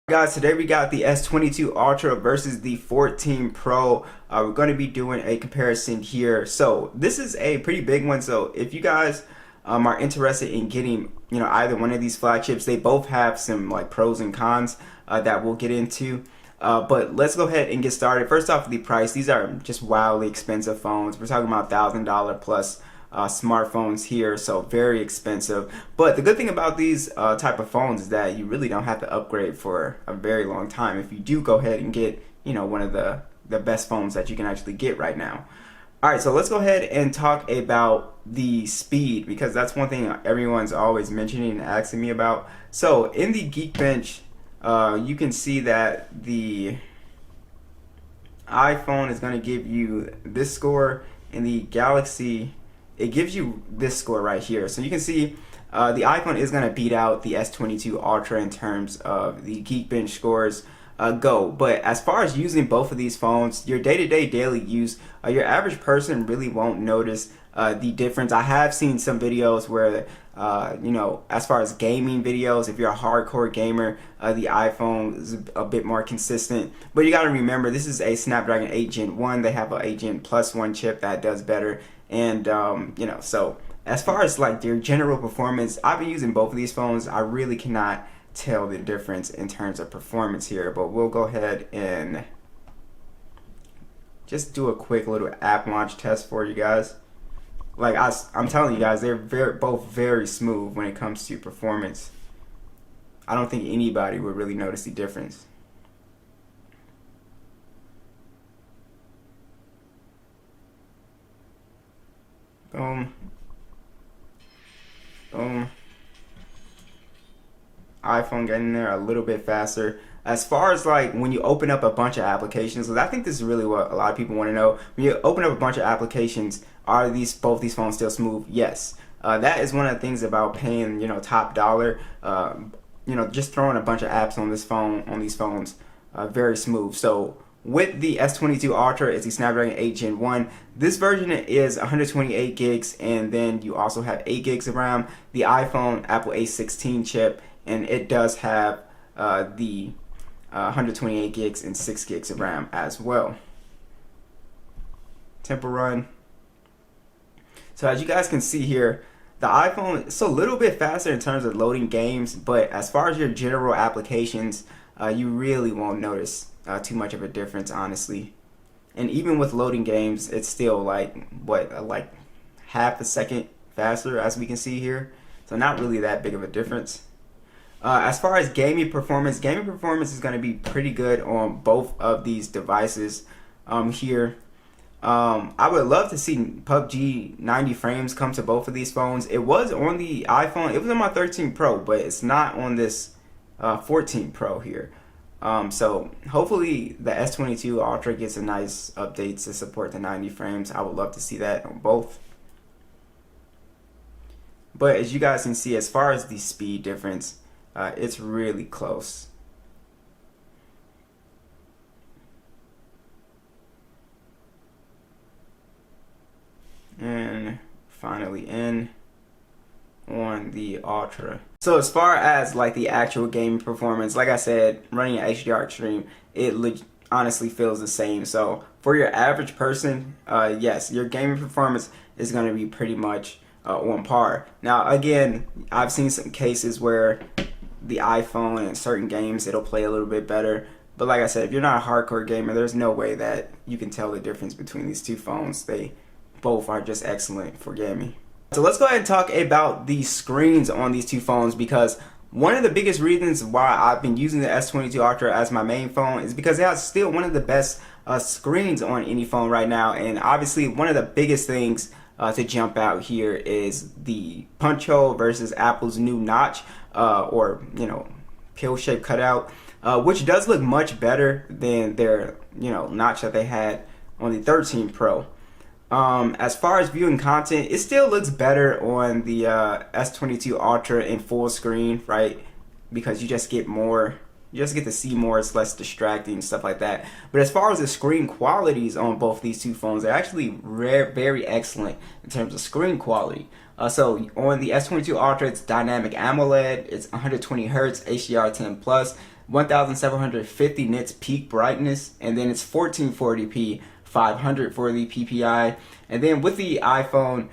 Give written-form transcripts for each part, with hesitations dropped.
Guys, today we got the S22 Ultra versus the 14 Pro. We're going to be doing a comparison here. So this is a pretty big one. So if you guys are interested in getting, either one of these flagships, they both have some like pros and cons that we'll get into. But let's go ahead and get started. First off, the price. These are just wildly expensive phones. We're talking about $1,000 plus smartphones here, so very expensive. But the good thing about these type of phones is that you really don't have to upgrade for a very long time if you do go ahead and get one of the best phones that you can actually get right now. Alright, so let's go ahead and talk about the speed, because that's one thing everyone's always mentioning and asking me about. So in the Geekbench, you can see that the iPhone is going to give you this score, and the Galaxy, it gives you this score right here. So you can see the iPhone is going to beat out the S22 Ultra in terms of the Geekbench scores go. But as far as using both of these phones, your day-to-day daily use, your average person really won't notice the difference. I have seen some videos where as far as gaming videos, if you're a hardcore gamer, the iPhone is a bit more consistent. But you got to remember, this is a Snapdragon 8 Gen 1. They have an 8 Gen Plus 1 chip that does better. And so as far as like their general performance, I've been using both of these phones. I really cannot tell the difference in terms of performance here, but we'll go ahead and just do a quick little app launch test for you guys. Like I'm telling you guys, they're both very smooth when it comes to performance. I don't think anybody would really notice the difference. Boom. Boom. iPhone getting there a little bit faster. As far as like when you open up a bunch of applications, because I think this is really what a lot of people want to know. When you open up a bunch of applications, are both these phones still smooth? Yes. That is one of the things about paying top dollar. Just throwing a bunch of apps on these phones, very smooth. So with the S22 Ultra, it's the Snapdragon 8 Gen 1. This version is 128 gigs, and then you also have 8 gigs of RAM. The iPhone, Apple A16 chip, and it does have the 128 gigs and 6 gigs of RAM as well. Tempo run. So as you guys can see here, the iPhone is a little bit faster in terms of loading games, but as far as your general applications, you really won't notice too much of a difference, honestly. And even with loading games, it's still like half a second faster, as we can see here. So not really that big of a difference. As far as gaming performance is going to be pretty good on both of these devices here. I would love to see PUBG 90 frames come to both of these phones. It was on the iPhone, it was on my 13 Pro, but it's not on this 14 Pro here. So hopefully the S22 Ultra gets a nice update to support the 90 frames. I would love to see that on both. But as you guys can see, as far as the speed difference, it's really close. And finally in on the Ultra. So as far as like the actual game performance, like I said, running an HDR stream, it honestly feels the same. So for your average person, yes, your gaming performance is going to be pretty much on par. Now again, I've seen some cases where the iPhone in certain games, it'll play a little bit better. But like I said, if you're not a hardcore gamer, there's no way that you can tell the difference between these two phones. They both are just excellent for gaming. So let's go ahead and talk about the screens on these two phones, because one of the biggest reasons why I've been using the S22 Ultra as my main phone is because it has still one of the best screens on any phone right now. And obviously one of the biggest things to jump out here is the punch hole versus Apple's new notch, or pill-shaped cutout, which does look much better than their notch that they had on the 13 Pro. As far as viewing content, it still looks better on the S22 Ultra in full screen, right? Because you just get more, you just get to see more. It's less distracting and stuff like that. But as far as the screen qualities on both these two phones, they're actually very excellent in terms of screen quality. So on the S22 Ultra, it's dynamic AMOLED, it's 120 Hz, HDR10+. 1750 nits peak brightness, and then it's 1440p 540 ppi. And then with the iPhone,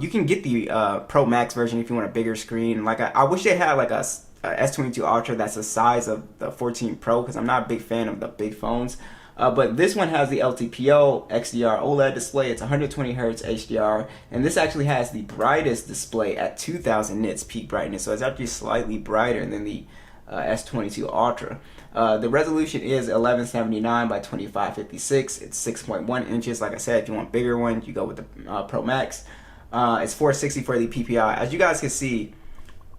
you can get the Pro Max version if you want a bigger screen. Like I wish they had like a S22 Ultra that's the size of the 14 Pro, because I'm not a big fan of the big phones. But this one has the LTPO XDR OLED display. It's 120 Hz HDR, and this actually has the brightest display at 2000 nits peak brightness, so it's actually slightly brighter than the S22 Ultra. The resolution is 1179 by 2556. It's 6.1 inches. Like I said, if you want bigger one, you go with the Pro Max. It's 460 for the PPI. As you guys can see,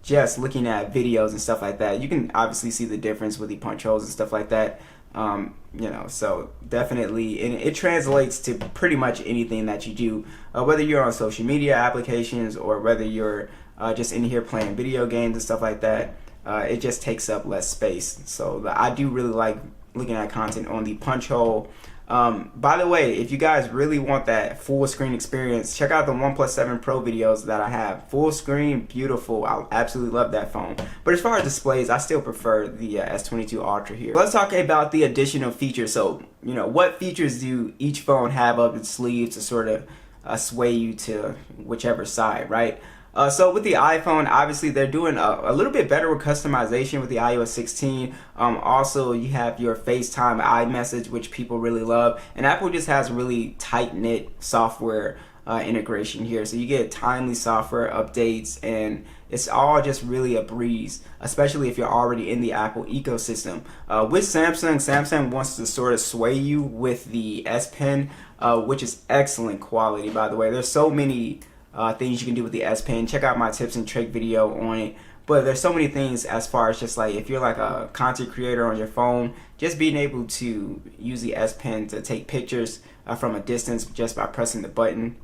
just looking at videos and stuff like that, you can obviously see the difference with the punch holes and stuff like that. You know, so definitely, and it translates to pretty much anything that you do, whether you're on social media applications or whether you're just in here playing video games and stuff like that. It just takes up less space. So I do really like looking at content on the punch hole. By the way, if you guys really want that full screen experience, check out the OnePlus 7 Pro videos that I have. Full screen, beautiful. I absolutely love that phone. But as far as displays, I still prefer the S22 Ultra here. Let's talk about the additional features. So, you know, what features do each phone have up its sleeve to sort of sway you to whichever side, right? So with the iPhone, obviously they're doing a little bit better with customization with the iOS 16. Also, you have your FaceTime iMessage, which people really love. And Apple just has really tight-knit software integration here. So you get timely software updates, and it's all just really a breeze, especially if you're already in the Apple ecosystem. With Samsung wants to sort of sway you with the S Pen, which is excellent quality, by the way. There's so many things you can do with the S Pen. Check out my tips and trick video on it. But there's so many things as far as just like if you're like a content creator on your phone, just being able to use the S Pen to take pictures from a distance just by pressing the button.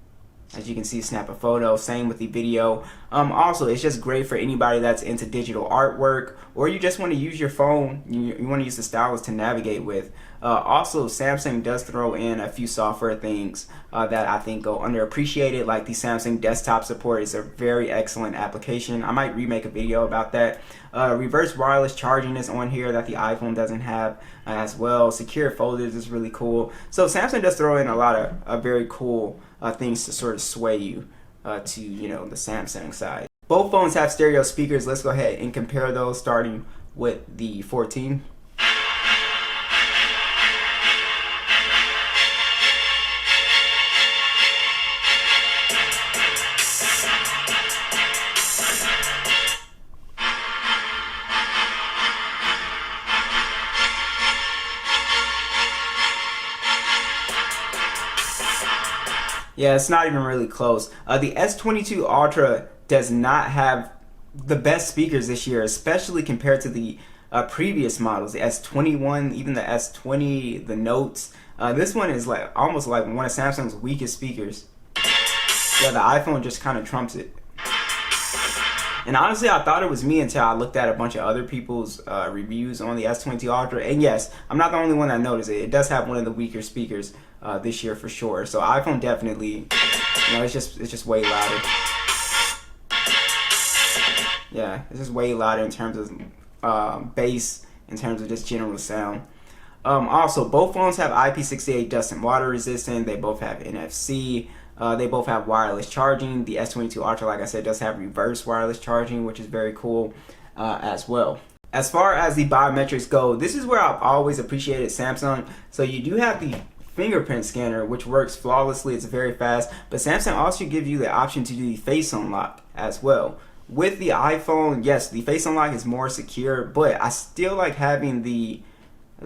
As you can see, snap a photo. Same with the video. Also, it's just great for anybody that's into digital artwork, or you just want to use your phone. You want to use the stylus to navigate with. Also, Samsung does throw in a few software things that I think go underappreciated, like the Samsung desktop support is a very excellent application. I might remake a video about that. Reverse wireless charging is on here that the iPhone doesn't have as well. Secure folders is really cool. So Samsung does throw in a lot of very cool things to sort of sway you to, you know, the Samsung side. Both phones have stereo speakers. Let's go ahead and compare those, starting with the 14. Yeah, it's not even really close. The S22 Ultra does not have the best speakers this year, especially compared to the previous models, the S21, even the S20, the Notes. This one is like almost like one of Samsung's weakest speakers. Yeah, the iPhone just kind of trumps it. And honestly, I thought it was me until I looked at a bunch of other people's reviews on the S22 Ultra. And yes, I'm not the only one that noticed it. It does have one of the weaker speakers this year for sure. So iPhone definitely, you know, it's just way louder. Yeah, it's just way louder in terms of bass, in terms of just general sound. Also, both phones have IP68 dust and water resistant. They both have NFC. They both have wireless charging. The S22 Ultra, like I said, does have reverse wireless charging, which is very cool as well. As far as the biometrics go, this is where I've always appreciated Samsung. So you do have the fingerprint scanner, which works flawlessly. It's very fast. But Samsung also gives you the option to do the face unlock as well. With the iPhone, yes, the face unlock is more secure, but I still like having the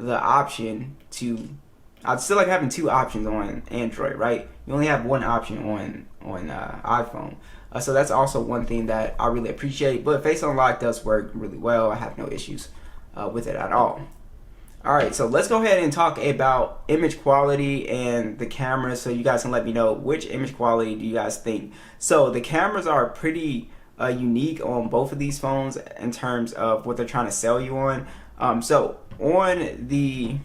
option to. I'd still like having two options on Android, right? You only have one option on iPhone. So that's also one thing that I really appreciate. But Face Unlock does work really well. I have no issues with it at all. Alright, so let's go ahead and talk about image quality and the cameras, so you guys can let me know which image quality do you guys think. So the cameras are pretty unique on both of these phones in terms of what they're trying to sell you on. So on the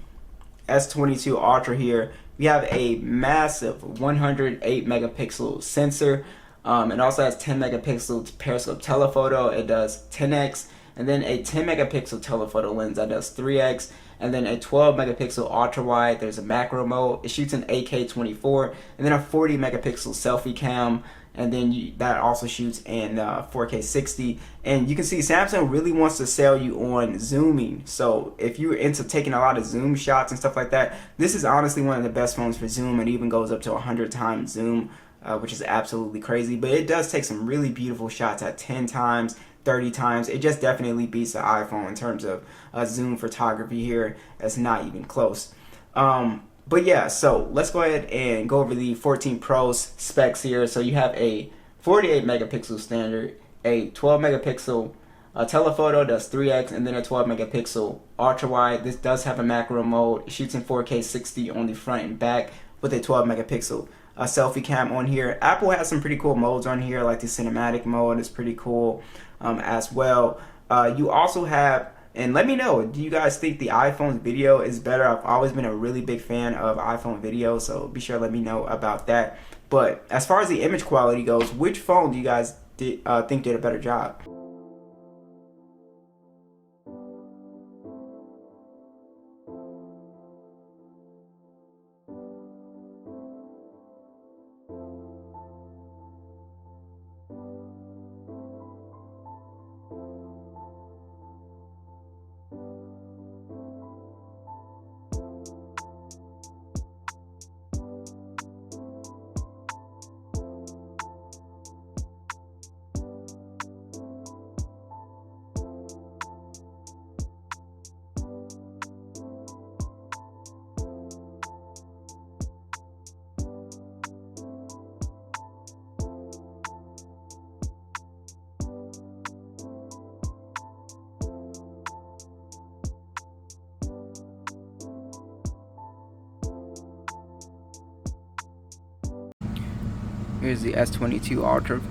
S22 Ultra here, we have a massive 108 megapixel sensor. It also has 10 megapixel periscope telephoto. It does 10x, and then a 10 megapixel telephoto lens that does 3x, and then a 12 megapixel ultra wide. There's a macro mode. It shoots in 8K24, and then a 40 megapixel selfie cam, and then that also shoots in 4K 60. And you can see Samsung really wants to sell you on zooming. So if you're into taking a lot of zoom shots and stuff like that, this is honestly one of the best phones for zoom. It even goes up to 100 times zoom, which is absolutely crazy. But it does take some really beautiful shots at 10 times, 30 times. It just definitely beats the iPhone in terms of zoom photography here. It's not even close. But yeah, so let's go ahead and go over the 14 Pro's specs here. So you have a 48 megapixel standard, a 12 megapixel telephoto, does 3x, and then a 12 megapixel ultra wide. This does have a macro mode. It shoots in 4K 60 on the front and back with a 12 megapixel selfie cam on here. Apple has some pretty cool modes on here, like the cinematic mode is pretty cool as well. You also have, and let me know, do you guys think the iPhone's video is better? I've always been a really big fan of iPhone video, so be sure to let me know about that. But as far as the image quality goes, which phone do you guys think did a better job? Here's the S22 Ultra.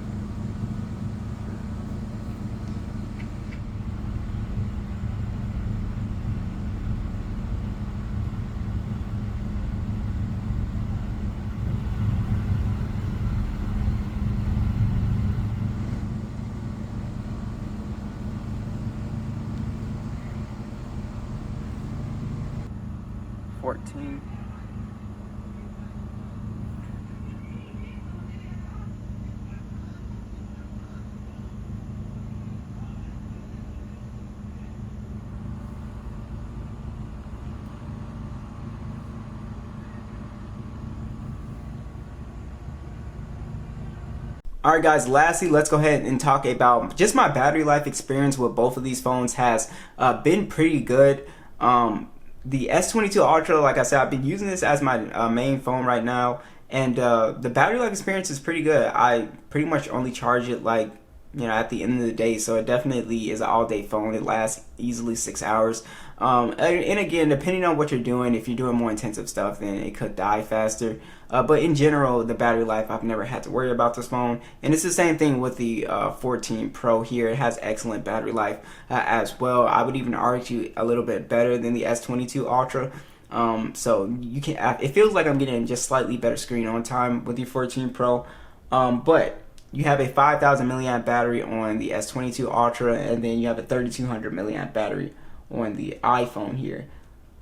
Alright guys, lastly, let's go ahead and talk about just my battery life experience with both of these phones has been pretty good. The S22 Ultra, like I said, I've been using this as my main phone right now, and the battery life experience is pretty good. I pretty much only charge it like, at the end of the day, so it definitely is an all-day phone. It lasts easily 6 hours. And again, depending on what you're doing, if you're doing more intensive stuff, then it could die faster. But in general, the battery life, I've never had to worry about this phone. And it's the same thing with the 14 Pro here. It has excellent battery life as well. I would even argue a little bit better than the S22 Ultra. So you can, it feels like I'm getting just slightly better screen on time with the 14 Pro. But you have a 5,000 milliamp battery on the S22 Ultra, and then you have a 3,200 milliamp battery on the iPhone here.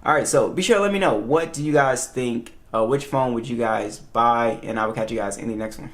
Alright, so be sure to let me know, what do you guys think? Which phone would you guys buy? And I will catch you guys in the next one.